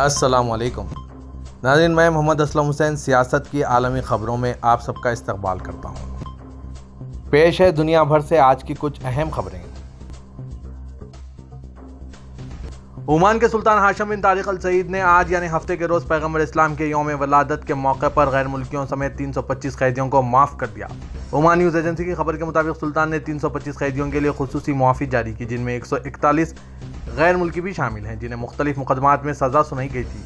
السلام علیکم ناظرین، میں محمد اسلم حسین سیاست کی عالمی خبروں میں آپ سب کا استقبال کرتا ہوں۔ پیش ہے دنیا بھر سے آج کی کچھ اہم خبریں۔ عمان کے سلطان ہاشم بن طارق السعید نے آج یعنی ہفتے کے روز پیغمبر اسلام کے یوم ولادت کے موقع پر غیر ملکیوں سمیت 325 قیدیوں کو معاف کر دیا۔ عمان نیوز ایجنسی کی خبر کے مطابق سلطان نے 325 قیدیوں کے لیے خصوصی معافی جاری کی، جن میں 141 غیر ملکی بھی شامل ہیں جنہیں مختلف مقدمات میں سزا سنائی گئی تھی۔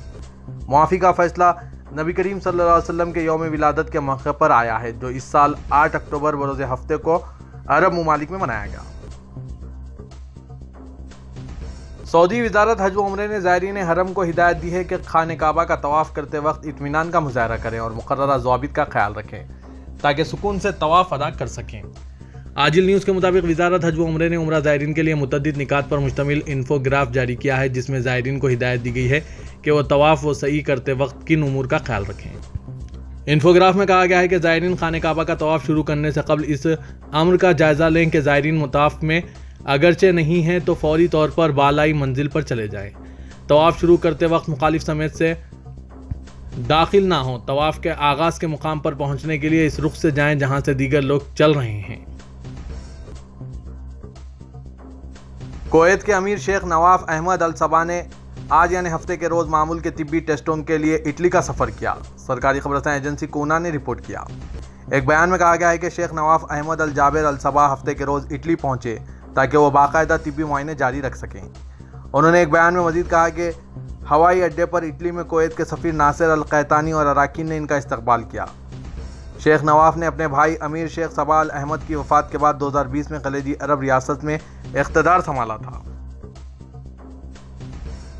معافی کا فیصلہ نبی کریم صلی اللہ علیہ وسلم کے یوم ولادت کے موقع پر آیا ہے، جو اس سال 8 اکتوبر بروز ہفتے کو عرب ممالک میں منایا گیا۔ سعودی وزارت حج و عمرے نے زائرین حرم کو ہدایت دی ہے کہ خانہ کعبہ کا طواف کرتے وقت اطمینان کا مظاہرہ کریں اور مقررہ ضوابط کا خیال رکھیں تاکہ سکون سے طواف ادا کر سکیں۔ عاجل نیوز کے مطابق وزارت حج و عمرے نے عمرہ زائرین کے لیے متعدد نکات پر مشتمل انفوگراف جاری کیا ہے، جس میں زائرین کو ہدایت دی گئی ہے کہ وہ طواف و سعی کرتے وقت کن امور کا خیال رکھیں۔ انفوگراف میں کہا گیا ہے کہ زائرین خانہ کعبہ کا طواف شروع کرنے سے قبل اس امر کا جائزہ لیں کہ زائرین مطاف میں اگرچہ نہیں ہیں تو فوری طور پر بالائی منزل پر چلے جائیں۔ طواف شروع کرتے وقت مخالف سمت سے داخل نہ ہوں۔ طواف کے آغاز کے مقام پر پہنچنے کے لیے اس رخ سے جائیں جہاں سے دیگر لوگ چل رہے ہیں۔ کویت کے امیر شیخ نواف احمد الصباح نے آج یعنی ہفتے کے روز معمول کے طبی ٹیسٹوں کے لیے اٹلی کا سفر کیا، سرکاری خبررساں ایجنسی کونا نے رپورٹ کیا۔ ایک بیان میں کہا گیا ہے کہ شیخ نواف احمد الجابر الصباح ہفتے کے روز اٹلی پہنچے تاکہ وہ باقاعدہ طبی معائنے جاری رکھ سکیں۔ انہوں نے ایک بیان میں مزید کہا کہ ہوائی اڈے پر اٹلی میں کویت کے سفیر ناصر القحطانی اور اراکین نے ان کا استقبال کیا۔ شیخ نواف نے اپنے بھائی امیر شیخ صباح احمد کی وفات کے بعد 2020 میں خلیجی عرب ریاست میں اقتدار سنبھالا تھا۔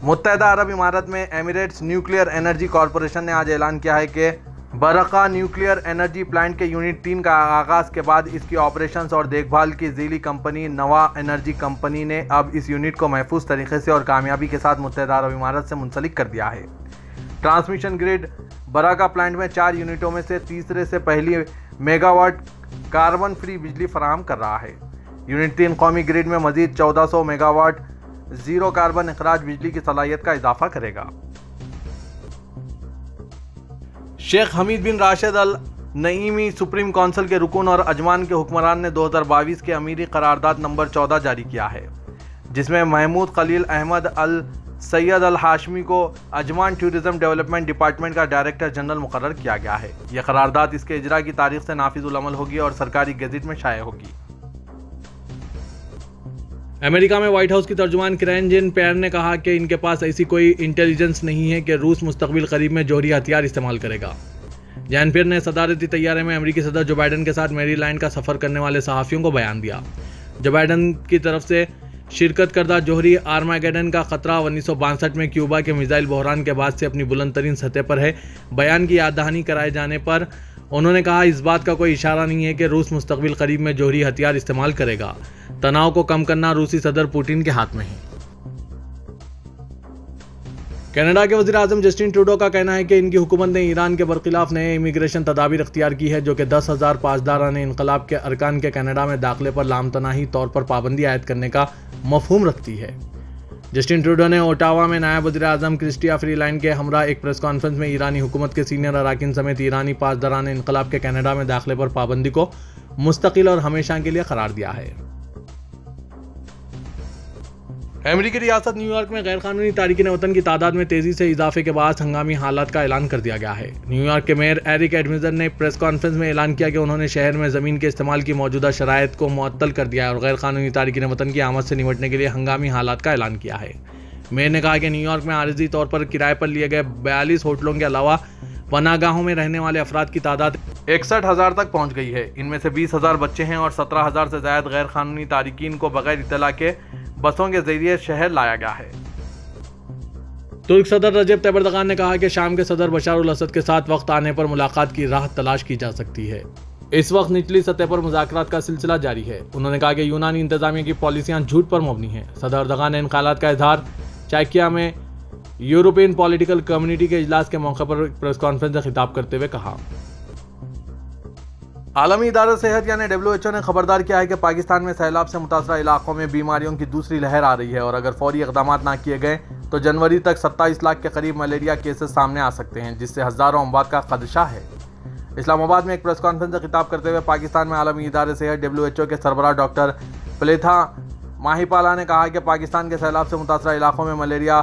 متحدہ عرب امارات میں ایمریٹس نیوکلیئر انرجی کارپوریشن نے آج اعلان کیا ہے کہ برقہ نیوکلیئر انرجی پلانٹ کے یونٹ 3 کا آغاز کے بعد اس کی آپریشنز اور دیکھ بھال کی ذیلی کمپنی نوا انرجی کمپنی نے اب اس یونٹ کو محفوظ طریقے سے اور کامیابی کے ساتھ متحدہ عرب امارات سے منسلک کر دیا ہے۔ ٹرانسمیشن گرڈ برقہ پلانٹ میں 4 یونٹوں میں سے تیسرے سے پہلی میگا واٹ کاربن فری بجلی فراہم کر رہا ہے۔ یونٹ 3 قومی گرڈ میں مزید 1400 میگا واٹ زیرو کاربن اخراج بجلی کی صلاحیت کا اضافہ کرے گا۔ شیخ حمید بن راشد ال نعیمی سپریم کونسل کے رکن اور عجمان کے حکمران نے 2022 کے امیری قرارداد نمبر 14 جاری کیا ہے، جس میں محمود خلیل احمد السید الہاشمی کو عجمان ٹورزم ڈیولپمنٹ ڈپارٹمنٹ کا ڈائریکٹر جنرل مقرر کیا گیا ہے۔ یہ قرارداد اس کے اجرا کی تاریخ سے نافذ العمل ہوگی اور سرکاری گیزٹ میں شائع ہوگی۔ امریکہ میں وائٹ ہاؤس کی ترجمان کرین جین پیئر نے کہا کہ ان کے پاس ایسی کوئی انٹیلیجنس نہیں ہے کہ روس مستقبل قریب میں جوہری ہتھیار استعمال کرے گا۔ جین پیئر نے صدارتی طیارے میں امریکی صدر جو بائیڈن کے ساتھ میری لینڈ کا سفر کرنے والے صحافیوں کو بیان دیا۔ جو بائیڈن کی طرف سے شرکت کردہ جوہری آرماگیڈن کا خطرہ 1962 میں کیوبا کے میزائل بحران کے بعد سے اپنی بلند ترین سطح پر ہے۔ بیان کی یاد دہانی کرائے جانے پر انہوں نے کہا اس بات کا کوئی اشارہ نہیں ہے کہ روس مستقبل قریب میں جوہری ہتھیار استعمال کرے گا۔ تناؤ کو کم کرنا روسی صدر پوٹن کے ہاتھ میں ہے۔ کینیڈا کے وزیر اعظم جسٹن ٹروڈو کا کہنا ہے کہ ان کی حکومت نے ایران کے برخلاف نئے امیگریشن تدابیر اختیار کی ہے جو کہ 10,000 پاسداران انقلاب کے ارکان کے کینیڈا میں داخلے پر لامتناہی طور پر پابندی عائد کرنے کا مفہوم رکھتی ہے۔ جسٹن ٹروڈو نے اوٹاوا میں نائب وزیر اعظم کرسٹیا فریلینڈ کے ہمراہ ایک پریس کانفرنس میں ایرانی حکومت کے سینئر اراکین سمیت ایرانی پاسداران انقلاب کے کینیڈا میں داخلے پر پابندی کو مستقل اور ہمیشہ کے لیے قرار دیا ہے۔ امریکی ریاست نیو یارک میں غیر قانونی تارکین وطن کی تعداد میں تیزی سے اضافے کے باعث ہنگامی حالات کا اعلان کر دیا گیا ہے۔ نیو یارک کے میئر ایرک ایڈمزر نے پریس کانفرنس میں اعلان کیا کہ انہوں نے شہر میں زمین کے استعمال کی موجودہ شرائط کو معطل کر دیا ہے اور غیر قانونی تارکین وطن کی آمد سے نمٹنے کے لیے ہنگامی حالات کا اعلان کیا ہے۔ میئر نے کہا کہ نیو یارک میں عارضی طور پر کرائے پر لیے گئے 42 ہوٹلوں کے علاوہ پناہ گاہوں میں رہنے والے افراد کی تعداد 61,000 تک پہنچ گئی ہے۔ ان میں سے 20,000 بچے ہیں اور 17,000 سے زائد غیر قانونی تارکین کو بغیر اطلاع کے بسوں کے ذریعے شہر لایا گیا ہے۔ ترک صدر رجب طیب اردوغان نے کہا کہ شام کے صدر بشار الاسد کے ساتھ وقت آنے پر ملاقات کی راہ تلاش کی جا سکتی ہے۔ اس وقت نچلی سطح پر مذاکرات کا سلسلہ جاری ہے۔ انہوں نے کہا کہ یونانی انتظامیہ کی پالیسیاں جھوٹ پر مبنی ہیں۔ صدر اردوغان نے ان خیالات کا اظہار چائکیا میں یورپین پولیٹیکل کمیونٹی کے اجلاس کے موقع پر پریس کانفرنس سے خطاب کرتے ہوئے کہا۔ عالمی ادارہ صحت یعنی WHO نے خبردار کیا ہے کہ پاکستان میں سیلاب سے متاثرہ علاقوں میں بیماریوں کی دوسری لہر آ رہی ہے اور اگر فوری اقدامات نہ کیے گئے تو جنوری تک 27 لاکھ کے قریب ملیریا کیسز سامنے آ سکتے ہیں، جس سے ہزاروں اموات کا خدشہ ہے۔ اسلام آباد میں ایک پریس کانفرنس سے خطاب کرتے ہوئے پاکستان میں عالمی ادارہ صحت WHO کے سربراہ ڈاکٹر پلیتھا ماہیپالا نے کہا کہ پاکستان کے سیلاب سے متاثرہ علاقوں میں ملیریا،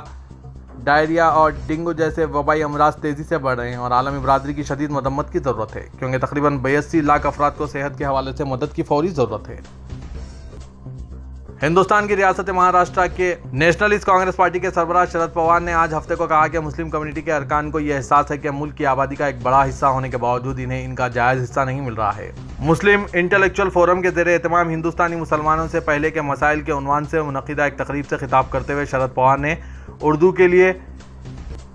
ڈائریا اور ڈینگو جیسے وبائی امراض تیزی سے بڑھ رہے ہیں اور عالمی برادری کی شدید مذمت کی ضرورت ہے، کیونکہ تقریباً 82 لاکھ افراد کو صحت کے حوالے سے مدد کی فوری ضرورت ہے۔ ہندوستان کی ریاست مہاراشٹر کے نیشنلسٹ کانگریس پارٹی کے سربراہ شرد پوار نے آج ہفتے کو کہا کہ مسلم کمیونٹی کے ارکان کو یہ احساس ہے کہ ملک کی آبادی کا ایک بڑا حصہ ہونے کے باوجود انہیں ان کا جائز حصہ نہیں مل رہا ہے۔ مسلم انٹلیکچوئل فورم کے زیر اہتمام ہندوستانی مسلمانوں سے پہلے کے مسائل کے عنوان سے منعقدہ ایک تقریب سے خطاب کرتے ہوئے شرد پوار نے اردو کے لیے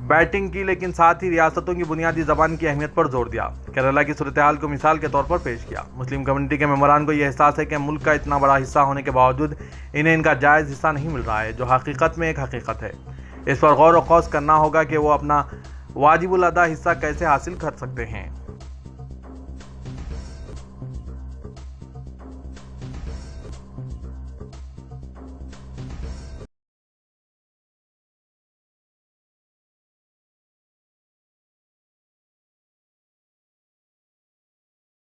بیٹنگ کی، لیکن ساتھ ہی ریاستوں کی بنیادی زبان کی اہمیت پر زور دیا۔ کیرالہ کی صورتحال کو مثال کے طور پر پیش کیا۔ مسلم کمیونٹی کے ممبران کو یہ احساس ہے کہ ملک کا اتنا بڑا حصہ ہونے کے باوجود انہیں ان کا جائز حصہ نہیں مل رہا ہے، جو حقیقت میں ایک حقیقت ہے۔ اس پر غور و خوض کرنا ہوگا کہ وہ اپنا واجب الادا حصہ کیسے حاصل کر سکتے ہیں۔